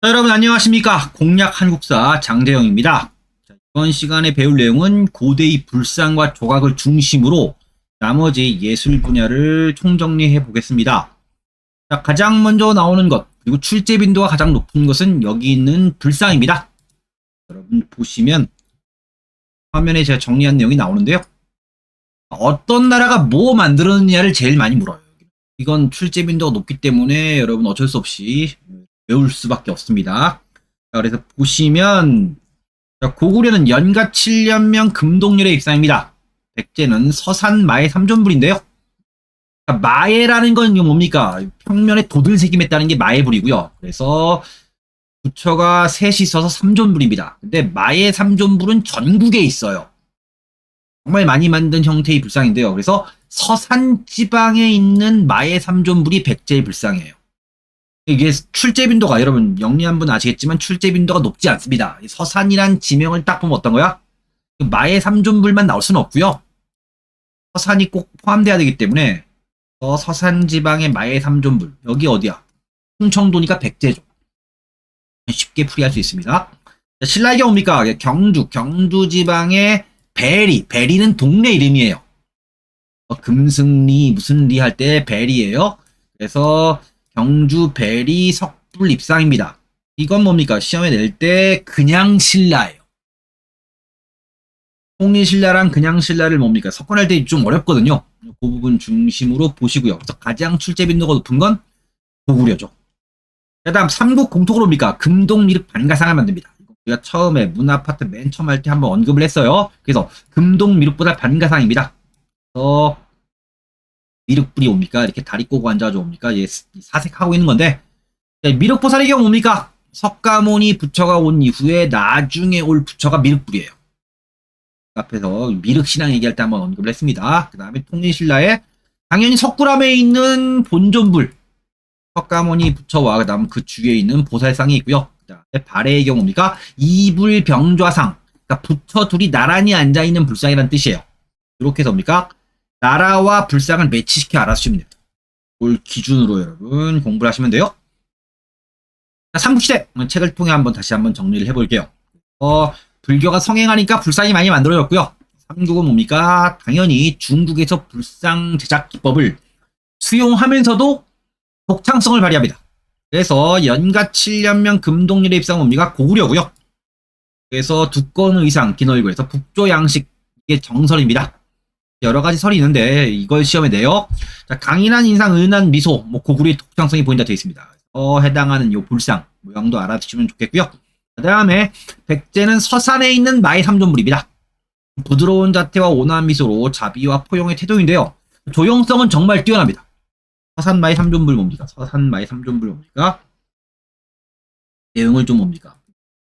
자, 여러분 안녕하십니까? 공략 한국사 장재영입니다. 자, 이번 시간에 배울 내용은 고대의 불상과 조각을 중심으로 나머지 예술 분야를 총정리해 보겠습니다. 자, 가장 먼저 나오는 것, 그리고 출제 빈도가 가장 높은 것은 여기 있는 불상입니다. 여러분 보시면 화면에 제가 정리한 내용이 나오는데요. 어떤 나라가 뭐 만들었느냐를 제일 많이 물어요. 이건 출제 빈도가 높기 때문에 여러분 어쩔 수 없이 외울 수밖에 없습니다. 자, 그래서 보시면 고구려는 연가 7년명 금동률의 입상입니다. 백제는 서산 마의 삼존불인데요. 마예라는 건 뭡니까? 평면에 도들새김했다는 게 마예불이고요. 그래서 부처가 셋이 있어서 삼존불입니다. 근데 마예 삼존불은 전국에 있어요. 정말 많이 만든 형태의 불상인데요. 그래서 서산 지방에 있는 마예 삼존불이 백제의 불상이에요. 이게 출제 빈도가 여러분 영리한 분 아시겠지만 출제 빈도가 높지 않습니다. 서산이란 지명을 딱 보면 어떤 거야? 마의 삼존불만 나올 수는 없고요. 서산이 꼭 포함돼야 되기 때문에 서산 지방의 마의 삼존불 여기 어디야? 충청도니까 백제죠. 쉽게 풀이할 수 있습니다. 신라의 경우입니까? 경주 지방의 베리는 동네 이름이에요. 금승리 무슨 리 할 때 베리예요. 그래서 경주 베리 석불 입상입니다. 이건 뭡니까? 시험에 낼 때 그냥 신라예요. 통일신라랑 그냥 신라를 뭡니까? 섞어낼 때 좀 어렵거든요. 그 부분 중심으로 보시고요. 그래서 가장 출제 빈도가 높은 건 고구려죠. 그다음 삼국 공통으로 뭡니까? 금동 미륵 반가상을 만듭니다. 우리가 처음에 문화파트 맨 처음 할 때 한번 언급을 했어요. 그래서 금동 미륵보다 반가상입니다. 미륵불이 뭡니까? 이렇게 다리 꼬고 앉아서 뭡니까? 예, 사색하고 있는 건데 미륵보살의 경우 뭡니까? 석가모니 부처가 온 이후에 나중에 올 부처가 미륵불이에요. 앞에서 미륵신앙 얘기할 때 한번 언급을 했습니다. 그 다음에 통일신라에 당연히 석굴암에 있는 본존불 석가모니 부처와 그 다음 그 주위에 있는 보살상이 있고요. 그 다음에 발해의 경우 뭡니까? 이불병좌상 그러니까 부처 둘이 나란히 앉아있는 불상이라는 뜻이에요. 이렇게 해서 뭡니까? 나라와 불상을 매치시켜 알아주시면 됩니다. 그걸 기준으로 여러분 공부를 하시면 돼요. 삼국시대 책을 통해 다시 한번 정리를 해볼게요. 불교가 성행하니까 불상이 많이 만들어졌고요. 삼국은 뭡니까? 당연히 중국에서 불상 제작 기법을 수용하면서도 독창성을 발휘합니다. 그래서 연가 7년명 금동률의 입상은 뭡니까? 고구려고요. 그래서 두꺼운 의상, 긴 얼굴에서 북조 양식의 정설입니다. 여러 가지 설이 있는데 이걸 시험에 내요. 자, 강인한 인상, 은한 미소, 고구려의 독창성이 보인다 되어 있습니다. 해당하는 요 불상 모양도 알아두시면 좋겠고요. 그 다음에 백제는 서산에 있는 마의 삼존불입니다. 부드러운 자태와 온화한 미소로 자비와 포용의 태도인데요. 조용성은 정말 뛰어납니다. 서산 마의 삼존불 뭡니까? 서산 마의 삼존불 뭡니까? 내용을 좀 뭡니까?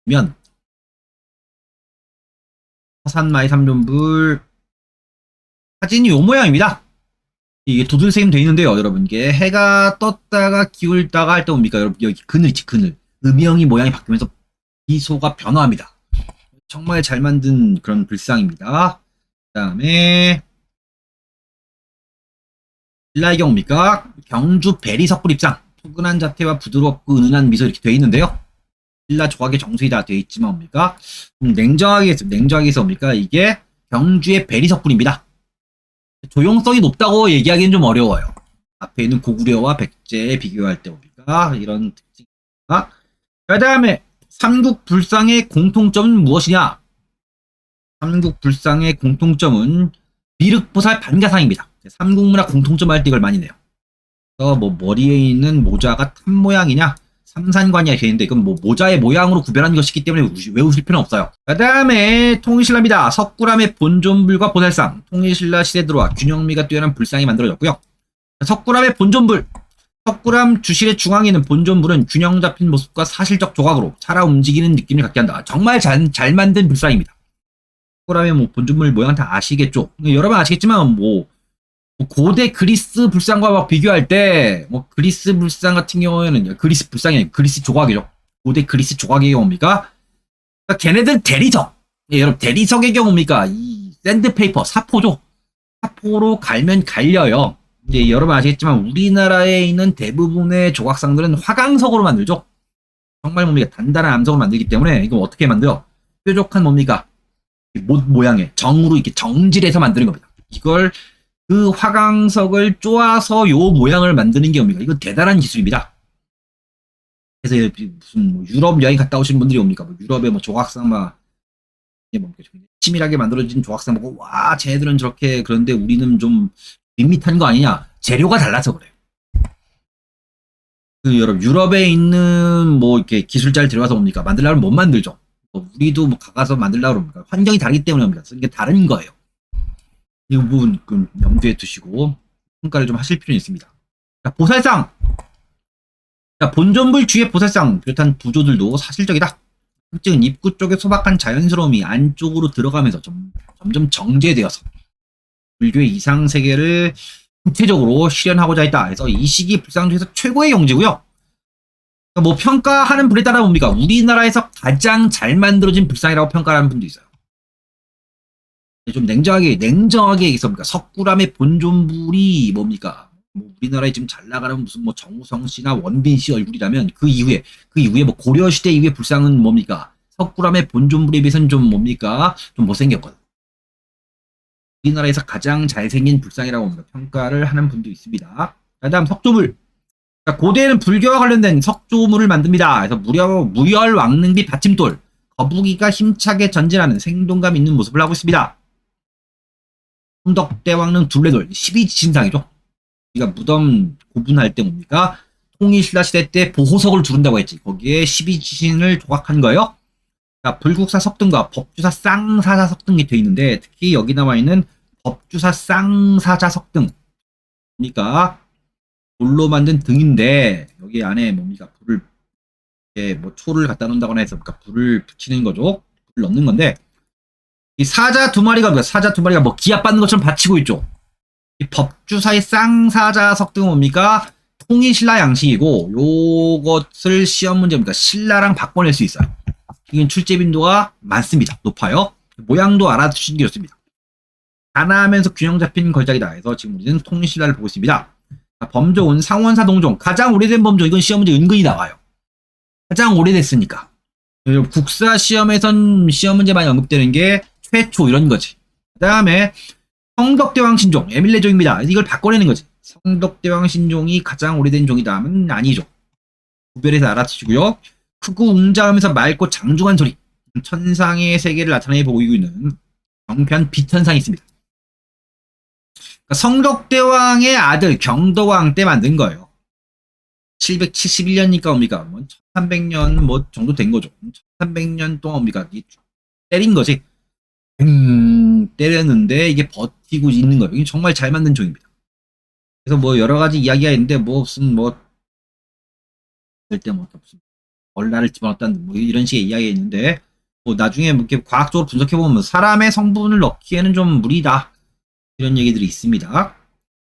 보면 서산 마의 삼존불 사진이 요 모양입니다. 이게 도들새김 되어 있는데요, 여러분. 이게 해가 떴다가 기울다가 할 때 뭡니까? 여러분, 여기 그늘 있지, 그늘. 음영이 모양이 바뀌면서 미소가 변화합니다. 정말 잘 만든 그런 불상입니다. 그 다음에, 신라의 경우입니까? 경주 베리석불 입상. 포근한 자태와 부드럽고 은은한 미소 이렇게 되어 있는데요. 신라 조각의 정수이 다 되어 있지만 뭡니까? 냉정하게 해서 뭡니까? 이게 경주의 베리석불입니다. 조용성이 높다고 얘기하기는 좀 어려워요. 앞에 있는 고구려와 백제에 비교할 때 뭡니까? 이런 특징입니다. 그 다음에 삼국불상의 공통점은 무엇이냐? 삼국불상의 공통점은 미륵보살 반가상입니다. 삼국문화 공통점 할 때 이걸 많이 내요. 그래서 머리에 있는 모자가 탑 모양이냐? 삼산관이야 되는데 이건 모자의 모양으로 구별하는 것이기 때문에 외우실 필요는 없어요. 그 다음에 통일신라입니다. 석굴암의 본존불과 보살상. 통일신라 시대 들어와 균형미가 뛰어난 불상이 만들어졌고요. 석굴암의 본존불. 석굴암 주실의 중앙에 있는 본존불은 균형 잡힌 모습과 사실적 조각으로 살아 움직이는 느낌을 갖게 한다. 정말 잘 만든 불상입니다. 석굴암의 본존불 모양 다 아시겠죠? 여러분 아시겠지만 고대 그리스 불상과 비교할 때 그리스 불상 같은 경우에는 그리스 불상이 아니고 그리스 조각이죠. 고대 그리스 조각의 경우입니까? 그러니까 걔네들 대리석. 여러분 대리석의 경우입니까? 이 샌드페이퍼 사포죠. 사포로 갈면 갈려요. 이제 여러분 아시겠지만 우리나라에 있는 대부분의 조각상들은 화강석으로 만들죠. 정말 뭡니까 단단한 암석을 만들기 때문에 이거 어떻게 만들어? 뾰족한 뭡니까 못 모양의 정으로 이렇게 정질해서 만드는 겁니다. 이걸 그 화강석을 쪼아서 요 모양을 만드는 게 뭡니까? 이거 대단한 기술입니다. 그래서 무슨 뭐 유럽 여행 갔다 오신 분들이 옵니까? 뭐 유럽의 뭐 조각상 막 치밀하게 만들어진 조각상 보고 와 쟤네들은 저렇게 그런데 우리는 좀 밋밋한 거 아니냐? 재료가 달라서 그래요. 그 여러분 유럽에 있는 뭐 이렇게 기술자를 데려와서 옵니까? 만들려면 못 만들죠. 우리도 뭐 가서 만들려고 그럽니까? 환경이 다르기 때문에 옵니다. 이게 다른 거예요. 이 부분 염두에 두시고 평가를 좀 하실 필요는 있습니다. 자, 보살상. 자, 본전불 주의 보살상 비롯한 구조들도 사실적이다. 특징은 입구 쪽의 소박한 자연스러움이 안쪽으로 들어가면서 점점 정제되어서 불교의 이상 세계를 구체적으로 실현하고자 했다. 그래서 이 시기 불상 중에서 최고의 영재고요. 뭐 평가하는 분에 따라 봅니까? 우리나라에서 가장 잘 만들어진 불상이라고 평가하는 분도 있어요. 좀 냉정하게 얘기해서 석굴암의 본존불이 뭡니까? 뭐 우리나라에 지금 잘 나가는 무슨 뭐 정우성 씨나 원빈 씨 얼굴이라면 그 이후에 뭐 고려 시대 이후의 불상은 뭡니까? 석굴암의 본존불에 비해서는 좀 뭡니까? 좀 못생겼거든. 우리나라에서 가장 잘생긴 불상이라고 봅니다. 평가를 하는 분도 있습니다. 다음 석조물. 고대에는 불교와 관련된 석조물을 만듭니다. 그래서 무열 왕릉비 받침돌, 거북이가 힘차게 전진하는 생동감 있는 모습을 하고 있습니다. 홍덕대왕릉 둘레돌 12지신상이죠. 우리가 무덤 고분할 때 뭡니까? 통일신라 시대 때 보호석을 두른다고 했지. 거기에 12지신을 조각한 거예요. 자, 불국사 석등과 법주사 쌍사자 석등이 되어 있는데 특히 여기 나와 있는 법주사 쌍사자 석등 그러니까 돌로 만든 등인데 여기 안에 뭡니까? 불을 뭐 초를 갖다 놓는다거나 해서 그러니까 불을 붙이는 거죠. 불을 넣는 건데 이 사자 두 마리가 뭐 기합 받는 것처럼 받치고 있죠. 이 법주사의 쌍사자 석등은 뭡니까? 통일신라 양식이고 요것을 시험 문제입니다. 신라랑 바꿔낼 수 있어요. 이건 출제 빈도가 많습니다. 높아요. 모양도 알아두시는 게 좋습니다. 가나하면서 균형 잡힌 걸작이다. 해서 지금 우리는 통일신라를 보고 있습니다. 범종은 상원사 동종 가장 오래된 범종 이건 시험 문제 은근히 나와요. 가장 오래됐으니까 국사 시험에선 시험 문제 많이 언급되는 게 최초 이런 거지. 그 다음에 성덕대왕 신종 에밀레종입니다. 이걸 바꿔내는 거지. 성덕대왕 신종이 가장 오래된 종이다 하면 아니죠. 구별해서 알아두시고요. 크고 웅장하면서 맑고 장중한 소리 천상의 세계를 나타내 보이고 있는 정편 비천상이 있습니다. 그러니까 성덕대왕의 아들 경덕왕 때 만든 거예요. 771년이니까 뭡니까? 뭐 1300년 뭐 정도 된 거죠. 1300년 동안 뭡니까? 때린 거지. 때렸는데 이게 버티고 있는 거예요. 이게 정말 잘 만든 종입니다. 그래서 뭐 여러 가지 이야기가 있는데 뭐 무슨 뭐 그때 뭐 무슨 얼라를 집어넣었다는 뭐 이런 식의 이야기가 있는데 뭐 나중에 뭐 이렇게 과학적으로 분석해 보면 사람의 성분을 넣기에는 좀 무리다 이런 얘기들이 있습니다.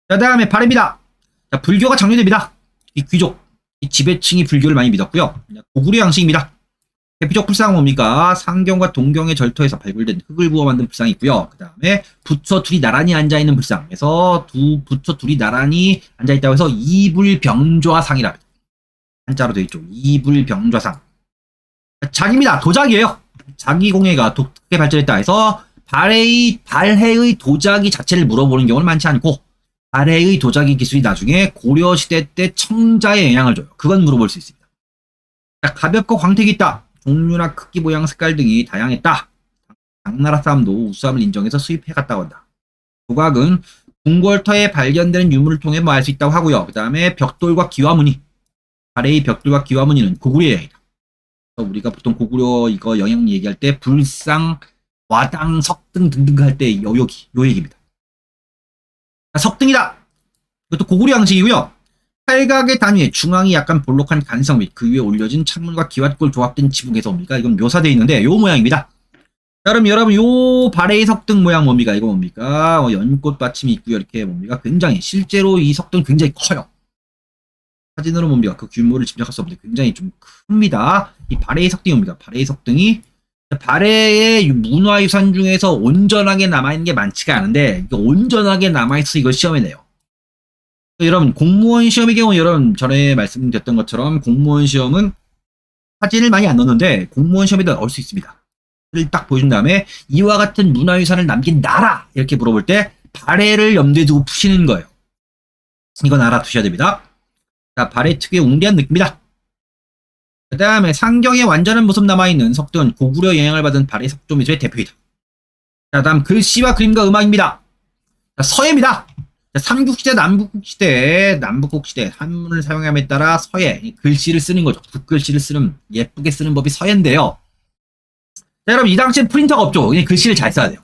자, 다음에 발해입니다. 자, 불교가 정리됩니다. 이 귀족, 이 지배층이 불교를 많이 믿었고요. 고구려 양식입니다. 대표적 불상은 뭡니까? 상경과 동경의 절터에서 발굴된 흙을 부어 만든 불상이 있고요. 그 다음에 부처 둘이 나란히 앉아있는 불상에서 두 부처 둘이 나란히 앉아있다고 해서 이불병좌상이라 한자로 되어 있죠. 이불병좌상. 자기입니다. 도자기예요. 자기공예가 독특하게 발전했다 해서 발해의 도자기 자체를 물어보는 경우는 많지 않고 발해의 도자기 기술이 나중에 고려시대 때 청자에 영향을 줘요. 그건 물어볼 수 있습니다. 자, 가볍고 광택이 있다. 종류나 크기, 모양, 색깔 등이 다양했다. 당나라 사람도 우수함을 인정해서 수입해갔다고 한다. 조각은 궁궐터에 발견되는 유물을 통해 뭐 알 수 있다고 하고요. 그 다음에 벽돌과 기와무늬. 발해의 벽돌과 기와무늬는 고구려의 영향이다. 우리가 보통 고구려 이거 영향 얘기할 때 불상, 와당, 석등 등등 할 때 요 얘기입니다. 자, 석등이다. 이것도 고구려 양식이고요. 팔각의 단위에 중앙이 약간 볼록한 간성 및 그 위에 올려진 창문과 기와골 조합된 지붕에서 옵니까? 이건 묘사되어 있는데 요 모양입니다. 여러분 요 발해의 석등 모양 뭡니까? 이거 뭡니까? 연꽃 받침이 있고요. 이렇게 뭡니까? 굉장히 실제로 이 석등 굉장히 커요. 사진으로 뭡니까? 그 규모를 짐작할 수 없는데 굉장히 좀 큽니다. 이 발해의 석등이 뭡니까? 발해의 석등이 발해의 문화유산 중에서 온전하게 남아있는 게 많지가 않은데 온전하게 남아있어서 이걸 시험에 내요. 여러분 공무원 시험의 경우 여러분 전에 말씀드렸던 것처럼 공무원 시험은 사진을 많이 안 넣는데 공무원 시험에도 넣을 수 있습니다. 를 딱 보여준 다음에 이와 같은 문화유산을 남긴 나라 이렇게 물어볼 때 발해를 염두에 두고 푸시는 거예요. 이건 알아두셔야 됩니다. 자, 발해 특유의 웅대한 느낌이다. 그 다음에 상경의 완전한 모습 남아있는 석도는 고구려 영향을 받은 발해 석조미술의 대표이다. 자, 다음 글씨와 그림과 음악입니다. 자, 서예입니다. 자, 삼국시대, 남북국시대 한문을 사용함에 따라 서예, 글씨를 쓰는 거죠. 붓글씨를 쓰는, 예쁘게 쓰는 법이 서예인데요. 자, 여러분, 이 당시엔 프린터가 없죠. 그냥 글씨를 잘 써야 돼요.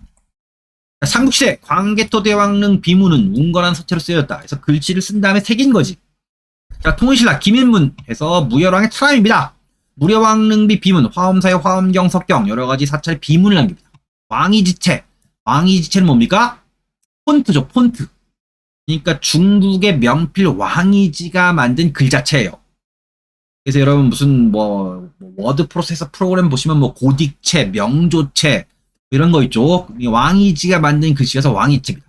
자, 삼국시대, 광개토 대왕릉 비문은 웅건한 서체로 쓰여졌다. 그래서 글씨를 쓴 다음에 새긴 거지. 자, 통일신라, 김인문 해서 무열왕의 차람입니다. 무려왕릉비 비문, 화엄사의 화엄경, 석경, 여러가지 사찰의 비문을 남깁니다. 왕이지체, 왕이지체는 뭡니까? 폰트죠, 폰트. 그러니까 중국의 명필 왕이지가 만든 글 자체예요. 그래서 여러분 무슨 뭐 워드 프로세서 프로그램 보시면 뭐 고딕체, 명조체 이런 거 있죠. 왕이지가 만든 글씨여서 왕이지입니다.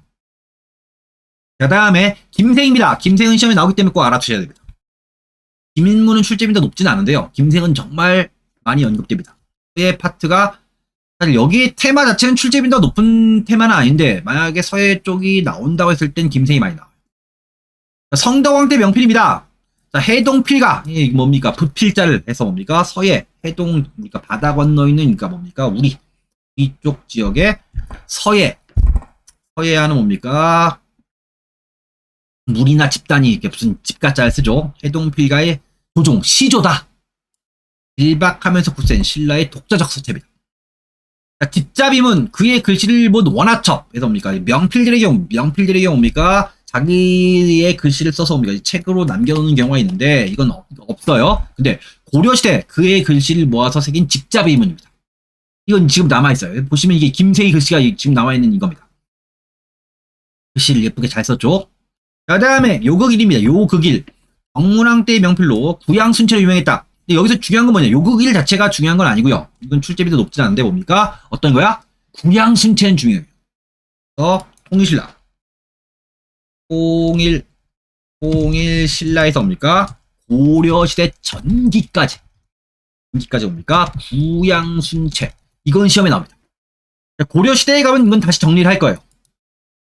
그 다음에 김생입니다. 김생은 시험에 나오기 때문에 꼭 알아두셔야 됩니다. 김인문은 출제빈도 높지는 않은데요. 김생은 정말 많이 언급됩니다. 서예 파트가 사실 여기 테마 자체는 출제빈도가 높은 테마는 아닌데 만약에 서예 쪽이 나온다고 했을 땐 김생이 많이 나와요. 성덕왕 때 명필입니다. 자, 해동필가 이게 뭡니까? 부필자를 해서 뭡니까? 서예, 해동, 그러니까 바다 건너 있는 그러니까 뭡니까? 우리 이쪽 지역에 서예하는 뭡니까? 물이나 집단이 이렇게 무슨 집가자를 쓰죠. 해동필가의 도종, 시조다. 일박하면서 굳센 신라의 독자적 서체입니다. 자, 뒷잡임은 그의 글씨를 본 원화첩. 그래서 뭡니까? 명필들의 경우 뭡니까? 자기의 글씨를 써서 뭡니까? 책으로 남겨놓는 경우가 있는데, 이건 없어요. 근데 고려시대 그의 글씨를 모아서 새긴 직잡임문입니다. 이건 지금 남아있어요. 보시면 이게 김세희 글씨가 지금 남아있는 이겁니다. 글씨를 예쁘게 잘 썼죠. 그 다음에 요극일입니다. 요극일. 정문왕 때의 명필로 구양순체로 유명했다. 근데 여기서 중요한 건 뭐냐? 요극일 자체가 중요한 건 아니고요. 이건 출제비도 높지 않은데 뭡니까? 어떤 거야? 구양순체는 중요해요. 그래서 통일신라. 통일신라에서 뭡니까? 고려시대 전기까지 뭡니까? 구양순체. 이건 시험에 나옵니다. 고려시대에 가면 이건 다시 정리를 할 거예요.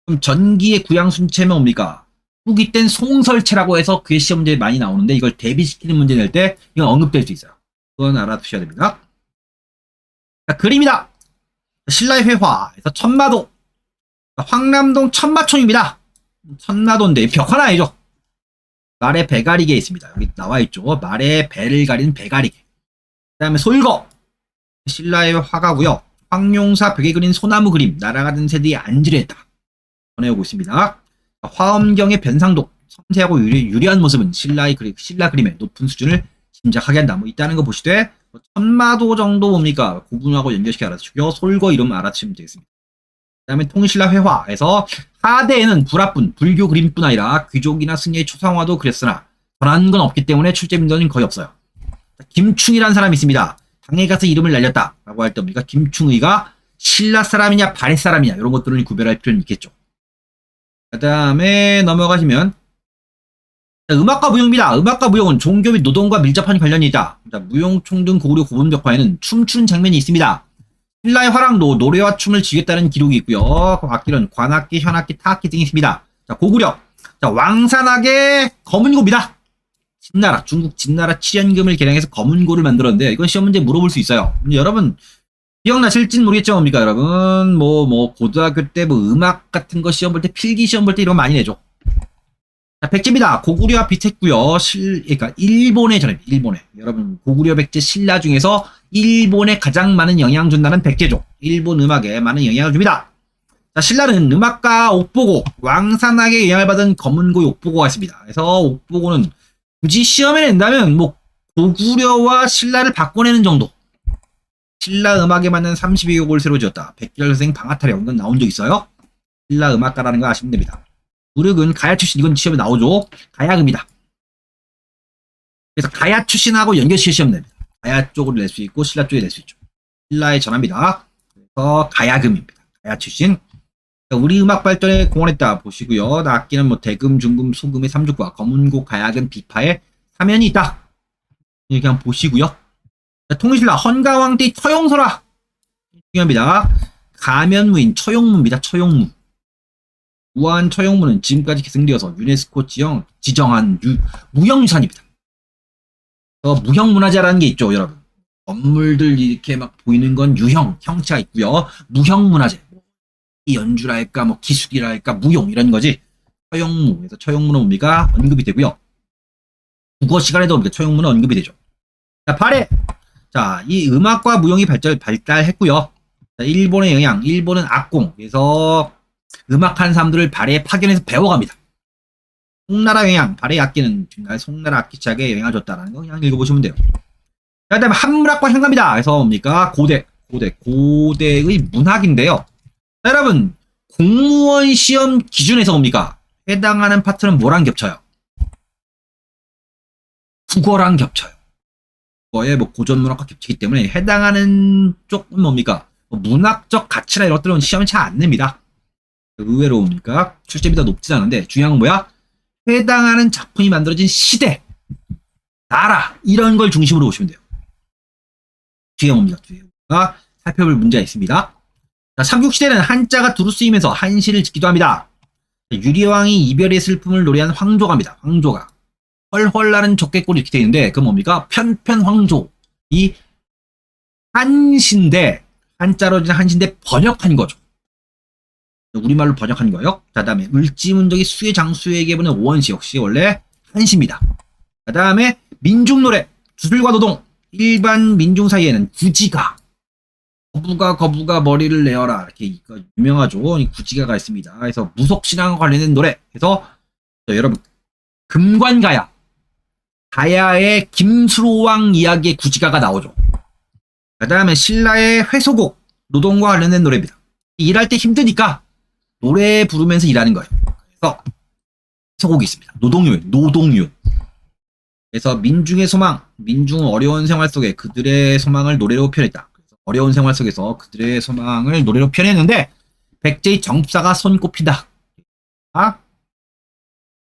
그럼 전기의 구양순체는 뭡니까? 후기 땐 송설체라고 해서 그게 시험 문제에 많이 나오는데 이걸 대비시키는 문제 낼 때 이건 언급될 수 있어요. 그건 알아두셔야 됩니다. 자, 그림이다. 신라의 회화에서 천마도. 황남동 천마촌입니다. 천마도인데 벽 하나 아니죠. 말의 배가리개 있습니다. 여기 나와 있죠. 말의 배를 가리는 배가리개. 그 다음에 솔거. 신라의 화가고요. 황용사 벽에 그린 소나무 그림. 날아가는 새들이 앉으려 했다. 전해오고 있습니다. 화엄경의 변상독, 섬세하고 유리한 모습은 신라 그림의 높은 수준을 짐작하게 한다. 뭐 있다는 거 보시되 천마도 정도 뭡니까? 고분하고 연결시켜 알아두시고요. 솔거 이름 알아두시면 되겠습니다. 그 다음에 통일신라 회화에서 하대에는 불화뿐, 불교 그림뿐 아니라 귀족이나 승려의 초상화도 그렸으나 전한 건 없기 때문에 출제빈도는 거의 없어요. 김충이라는 사람이 있습니다. 당에 가서 이름을 날렸다 라고 할 때 뭡니까? 김충의가 신라 사람이냐 발해 사람이냐 이런 것들을 구별할 필요는 있겠죠. 그 다음에 넘어가시면 음악과 무용입니다. 음악과 무용은 종교 및 노동과 밀접한 관련이 있다. 무용, 총 등 고구려 고분벽화에는 춤추는 장면이 있습니다. 신라의 화랑도 노래와 춤을 즐겼다는 기록이 있고요. 악기는 관악기, 현악기, 타악기 등이 있습니다. 자, 고구려. 자, 왕산악의 검은고입니다. 진나라, 중국 진나라 7연금을 개량해서 검은고를 만들었는데 이건 시험 문제 물어볼 수 있어요. 근데 여러분 기억나실진 모르겠지만 뭡니까 여러분 고등학교 때 음악 같은 거 시험 볼 때 필기 시험 볼 때 이런 거 많이 내죠. 자, 백제입니다. 고구려와 비슷했고요. 그러니까 일본의 전입니다. 여러분 고구려 백제 신라 중에서 일본에 가장 많은 영향을 준다는 백제죠. 일본 음악에 많은 영향을 줍니다. 자, 신라는 음악가 옥보고 왕산악에 영향을 받은 검은고 옥보고가 있습니다. 그래서 옥보고는 굳이 시험에 낸다면 고구려와 신라를 바꿔내는 정도. 신라 음악에 맞는 32곡을 새로 지었다. 백결생 방아타령 이건 나온 적 있어요. 신라 음악가라는 거 아시면 됩니다. 무륵은 가야 출신 이건 시험에 나오죠. 가야금이다. 그래서 가야 출신하고 연결시켜 시험 냅니다. 가야 쪽으로 낼 수 있고 신라 쪽에 낼 수 있죠. 신라에 전합니다. 그래서 가야금입니다. 가야 출신. 우리 음악 발전에 공헌했다 보시고요. 악기는 대금, 중금, 소금의 삼죽과 검은곡, 가야금, 비파의 사면이 있다. 이렇게 한번 보시고요. 자, 통일신라 헌가왕띠 처용소라. 중요합니다. 가면무인 처용무입니다. 처용무. 우한 처용무는 지금까지 계승되어서 유네스코 지정한 무형유산입니다. 무형문화재라는 게 있죠, 여러분. 건물들 이렇게 막 보이는 건 유형, 형체가 있고요. 무형문화재. 연주랄까, 뭐 기술이랄까, 무용 이런 거지. 처용무. 그래서 처용무는 뭡니까? 언급이 되고요. 국어 시간에도 뭡니까? 처용무는 언급이 되죠. 자, 발해. 자, 이 음악과 무용이 발달했고요. 자, 일본의 영향. 일본은 악공. 그래서 음악하는 사람들을 발해에 파견해서 배워갑니다. 송나라 영향. 발해 악기는 지금까지 송나라 악기 시작에 영향을 줬다라는 거 그냥 읽어보시면 돼요. 자, 그 다음에 한문학과 향가입니다. 그래서 뭡니까? 고대의 문학인데요. 자, 여러분, 공무원 시험 기준에서 뭡니까? 해당하는 파트는 뭐랑 겹쳐요? 국어랑 겹쳐요. 국어에 뭐 고전문학과 겹치기 때문에 해당하는 쪽은 뭡니까? 뭐 문학적 가치나 이런 것들은 시험에 잘 안 냅니다. 의외로 뭡니까? 출제비 더 높지 않은데 중요한 건 뭐야? 해당하는 작품이 만들어진 시대, 나라 이런 걸 중심으로 보시면 돼요. 뒤에 뭡니까? 뒤에가 살펴볼 문제가 있습니다. 자, 삼국시대는 한자가 두루 쓰이면서 한시를 짓기도 합니다. 유리왕이 이별의 슬픔을 노래한 황조가입니다. 황조가. 헐헐 나는 적개골이 이렇게 되어 있는데 그건 뭡니까? 편편황조. 이 한시인데 한자로 진 한시인데 번역한 거죠. 우리말로 번역한 거예요. 자, 다음에 을지문덕이 수의 장수에게 보낸 오원시 역시 원래 한시입니다. 자, 다음에 민중노래 주술과 노동. 일반 민중 사이에는 구지가 거부가 머리를 내어라 이렇게 유명하죠. 구지가가 있습니다. 그래서 무속신앙과 관련된 노래. 그래서 여러분 금관가야 가야의 김수로왕 이야기의 구지가가 나오죠. 그 다음에 신라의 회소곡 노동과 관련된 노래입니다. 일할 때 힘드니까 노래 부르면서 일하는 거예요. 그래서 회소곡이 있습니다. 노동요. 그래서 민중의 소망, 민중 어려운 생활 속에 그들의 소망을 노래로 표현했다. 그래서 어려운 생활 속에서 그들의 소망을 노래로 표현했는데 백제의 정사가 손꼽힌다. 자,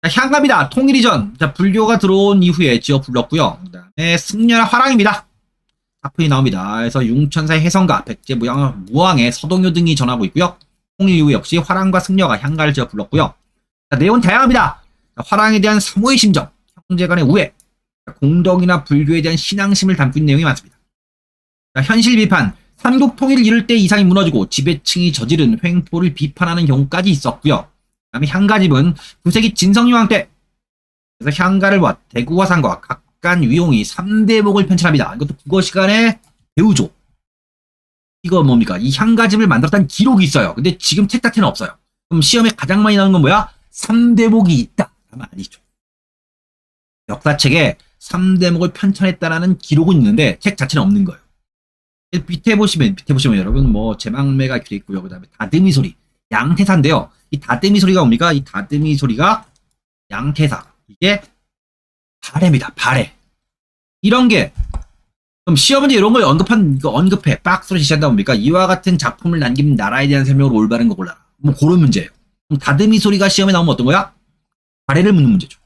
향가입니다. 통일 이전. 자, 불교가 들어온 이후에 지어 불렀고요. 그 다음에 승려나 화랑입니다. 작품이 나옵니다. 그래서 융천사의 해성가, 백제 무왕의 서동요 등이 전하고 있고요. 통일 이후 역시 화랑과 승려가 향가를 지어 불렀고요. 자, 내용은 다양합니다. 자, 화랑에 대한 사모의 심정, 형제 간의 우애, 공덕이나 불교에 대한 신앙심을 담고 있는 내용이 많습니다. 자, 현실 비판, 삼국 통일을 이룰 때 이상이 무너지고 지배층이 저지른 횡포를 비판하는 경우까지 있었고요. 그 다음에 향가집은 9세기 진성여왕 때 그래서 향가를 대구 화상과 각간 위용이 3대목을 편찬합니다. 이것도 국어 시간에 배우죠. 이거 뭡니까? 이 향가집을 만들었다는 기록이 있어요. 근데 지금 책 자체는 없어요. 그럼 시험에 가장 많이 나오는 건 뭐야? 3대목이 있다. 하면 아니죠. 역사책에 3대목을 편찬했다라는 기록은 있는데 책 자체는 없는 거예요. 밑에 보시면 여러분 뭐 제망매가 이렇게 있고요. 그 다음에 다듬이 소리, 양태사인데요. 이 다듬이 소리가 뭡니까? 이 다듬이 소리가 양태사. 이게 발해입니다. 발해. 이런 게 그럼 시험 문제 이런 걸 언급해. 박스로 제시한다 뭡니까? 이와 같은 작품을 남긴 나라에 대한 설명으로 올바른 거 골라라. 뭐 그런 문제예요. 그럼 다듬이 소리가 시험에 나오면 어떤 거야? 발해를 묻는 문제죠.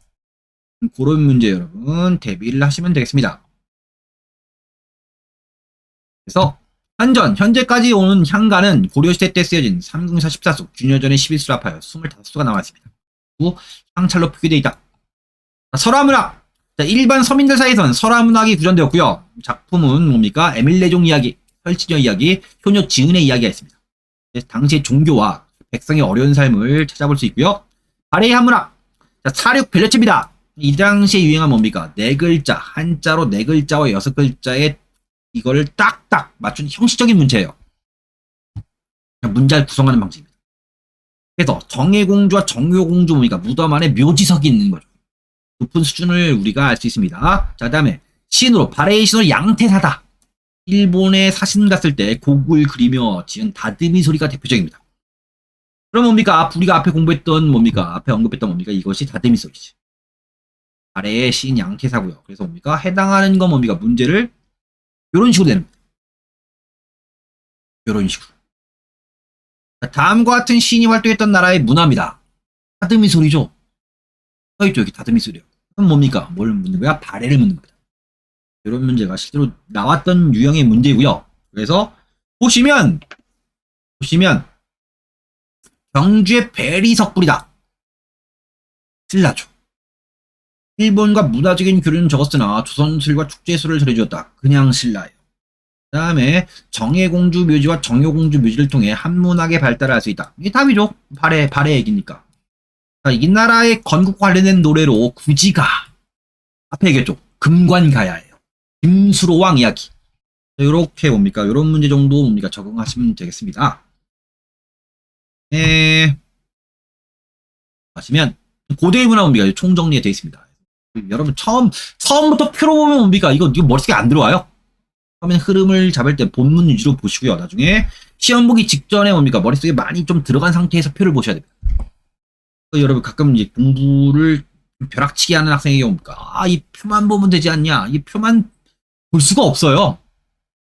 그런 문제 여러분 대비를 하시면 되겠습니다. 그래서 현재까지 오는 향가는 고려시대 때 쓰여진 삼국사 14수, 균여전의 11수를 합하여 25수가 나와 있습니다. 그리고 향찰로 표기되어 있다. 설화문학. 자, 일반 서민들 사이에서는 설화문학이 구전되었고요. 작품은 뭡니까? 에밀레종 이야기, 혈치녀 이야기, 효녀 지은의 이야기가 있습니다. 당시의 종교와 백성의 어려운 삶을 찾아볼 수 있고요. 발해의 한문학. 자, 사륙 벨레츠입니다. 이 당시에 유행한 뭡니까? 네 글자, 한자로 네 글자와 여섯 글자의 이거를 딱딱 맞춘 형식적인 문제예요. 문자를 구성하는 방식입니다. 그래서 정혜공주와 정효공주 뭡니까? 무덤 안에 묘지석이 있는 거죠. 높은 수준을 우리가 알 수 있습니다. 자, 그다음에 시인으로 발해의 시인으로 양태사다. 일본에 사신 갔을 때 곡을 그리며 지은 다듬이 소리가 대표적입니다. 그럼 뭡니까? 우리가 앞에 공부했던 뭡니까? 앞에 언급했던 뭡니까? 이것이 다듬이 소리지. 발해의 시인 양태사고요. 그래서 뭡니까? 해당하는 건 뭡니까? 문제를 이런 식으로 내는 거예요. 이런 식으로. 다음과 같은 시인이 활동했던 나라의 문화입니다. 다듬이 소리죠. 써있죠. 여기 다듬이 소리요. 그럼 뭡니까? 뭘 묻는 거야? 발해를 묻는 겁니다. 이런 문제가 실제로 나왔던 유형의 문제고요. 그래서 보시면 경주의 베리석불이다. 신라죠. 일본과 문화적인 교류는 적었으나 조선술과 축제술을 전해주었다. 그냥 신라예요. 그 다음에 정예공주 묘지와 정효공주 묘지를 통해 한문학의 발달을 할 수 있다. 이게 답이죠. 발의 얘기니까. 자, 이 나라의 건국 관련된 노래로 구지가 앞에 얘기했죠. 금관가야예요. 김수로왕 이야기. 이렇게 뭡니까? 이런 문제 정도 뭡니까? 적응하시면 되겠습니다. 하시면 고대의 문화 뭡니까? 총정리에 되어 있습니다. 여러분 처음부터 표로 보면 뭡니까? 이거 머릿속에 안 들어와요. 처음엔 흐름을 잡을 때 본문 위주로 보시고요. 나중에 시험 보기 직전에 뭡니까? 머릿속에 많이 좀 들어간 상태에서 표를 보셔야 됩니다. 여러분 가끔 이제 공부를 벼락치기 하는 학생에게 뭡니까? 이 표만 보면 되지 않냐? 이 표만 볼 수가 없어요.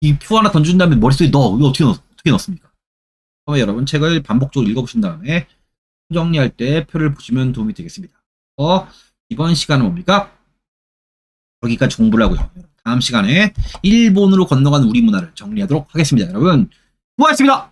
이 표 하나 던진 다음에 머릿속에 이거 어떻게 넣습니까? 그러면 여러분 책을 반복적으로 읽어보신 다음에 정리할 때 표를 보시면 도움이 되겠습니다. 이번 시간은 뭡니까? 여기까지 공부를 하고요. 다음 시간에 일본으로 건너간 우리 문화를 정리하도록 하겠습니다. 여러분, 수고하셨습니다.